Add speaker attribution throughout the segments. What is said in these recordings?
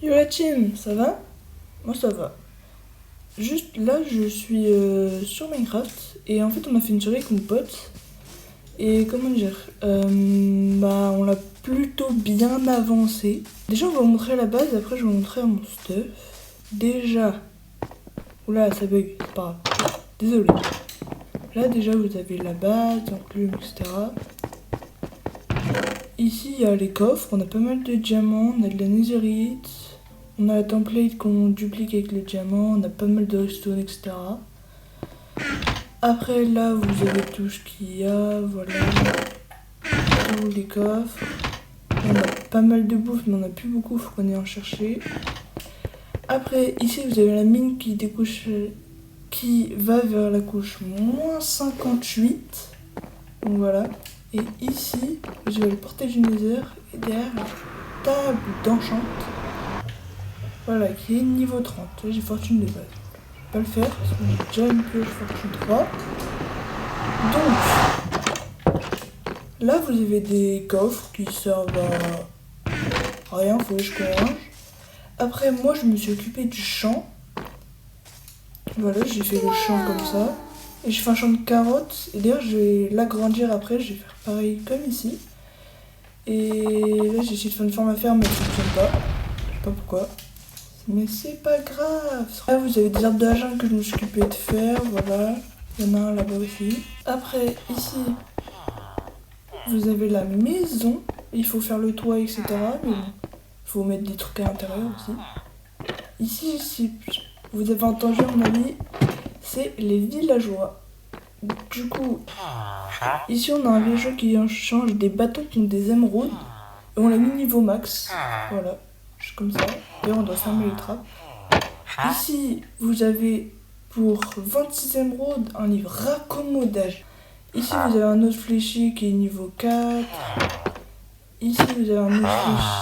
Speaker 1: Yo la team, ça va? Moi ça va. Juste là, je suis sur Minecraft et en fait on a fait une soirée avec mon pote et comment dire, on l'a plutôt bien avancé. Déjà on va vous montrer la base, après je vais vous montrer mon stuff. Déjà, oula ça bug, c'est pas grave, désolé. Là déjà vous avez la base, enclume, etc. Ici il y a les coffres, on a pas mal de diamants, on a de la netherite. On a la template qu'on duplique avec les diamants, on a pas mal de redstone, etc. Après là, vous avez tout ce qu'il y a, voilà. Tous les coffres. On a pas mal de bouffe, mais on a plus beaucoup, faut qu'on aille en chercher. Après, ici, vous avez la mine qui va vers la couche moins 58. Donc voilà. Et ici, vous avez le portail du Nether et derrière la table d'enchant. Voilà, qui est niveau 30. Là, j'ai fortune de base. Je vais pas le faire parce que j'ai déjà une pioche fortune 3. Donc, là, vous avez des coffres qui servent à rien, faut que je range. Après, moi, je me suis occupé du champ. Voilà, j'ai fait le champ comme ça. Et je fais un champ de carottes. Et d'ailleurs, je vais l'agrandir après. Je vais faire pareil comme ici. Et là, j'ai essayé de faire une forme à faire, mais ça ne fonctionne pas. Je sais pas pourquoi. Mais c'est pas grave. Là, vous avez des arbres de la jungle que je me suis occupé de faire. Voilà. Il y en a un là-bas aussi. Après, ici, vous avez la maison. Il faut faire le toit, etc. Mais bon, il faut mettre des trucs à l'intérieur aussi. Ici, si vous avez entendu à mon avis, c'est les villageois. Du coup, ici, on a un villageois qui change des bâtons contre des émeraudes. Et on l'a mis niveau max. Voilà. Juste comme ça. D'ailleurs, on doit fermer les trappes. Ici, vous avez pour 26 émeraudes un livre raccommodage. Ici, vous avez un autre fléché qui est niveau 4. Ici, vous avez un autre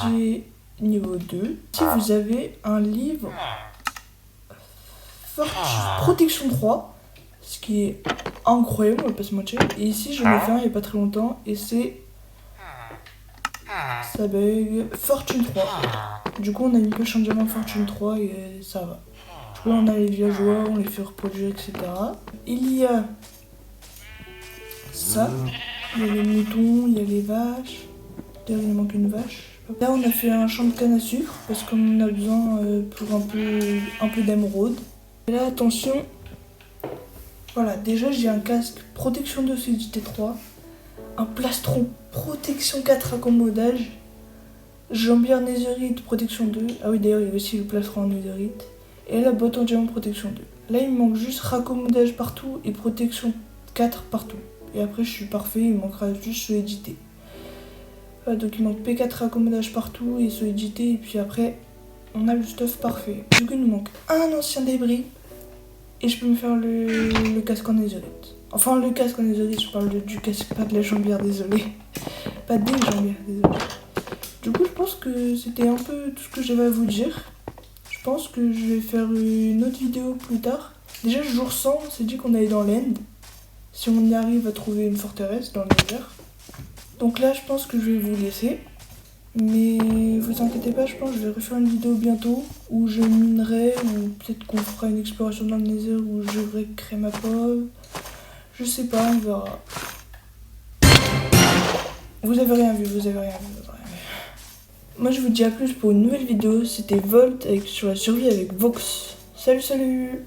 Speaker 1: fléché niveau 2. Ici, vous avez un livre protection 3. Ce qui est incroyable, on va pas se mentir. Et ici, je l'ai fait il n'y a pas très longtemps. Et c'est... ça bug. Fortune 3. Du coup, on a une pioche en diamant Fortune 3 et ça va. Du coup, on a les villageois, on les fait reproduire, etc. Il y a ça. Il y a les moutons, il y a les vaches. D'ailleurs, il manque une vache. Là, on a fait un champ de canne à sucre parce qu'on a besoin pour un peu d'émeraude. Et là, attention. Voilà, déjà, j'ai un casque protection 2 solidité 3. Un plastron protection 4 accommodage. Jambière netherite protection 2. Ah oui, d'ailleurs, il y a aussi le plastron en netherite. Et la botte en diamant protection 2. Là, il me manque juste raccommodage partout et protection 4 partout. Et après, je suis parfait, il me manquera juste solidité. Voilà, donc il manque P4 raccommodage partout et solidité. Et puis après, on a le stuff parfait. Du coup, il nous manque un ancien débris. Et je peux me faire le casque en netherite. Enfin, le casque en netherite, je parle du casque, pas de la jambière, désolé. Pas des jambières, désolé. Du coup, je pense que c'était un peu tout ce que j'avais à vous dire. Je pense que je vais faire une autre vidéo plus tard. Déjà, jour 100, on s'est dit qu'on allait dans l'End. Si on y arrive à trouver une forteresse dans le désert. Donc là, je pense que je vais vous laisser. Mais vous inquiétez pas, je pense que je vais refaire une vidéo bientôt où je minerai, ou peut-être qu'on fera une exploration dans le Nether où je vais créer ma pole. Je sais pas, on verra. Vous avez rien vu, vous avez rien vu. Moi je vous dis à plus pour une nouvelle vidéo, c'était Volt sur la survie avec Vox. Salut salut!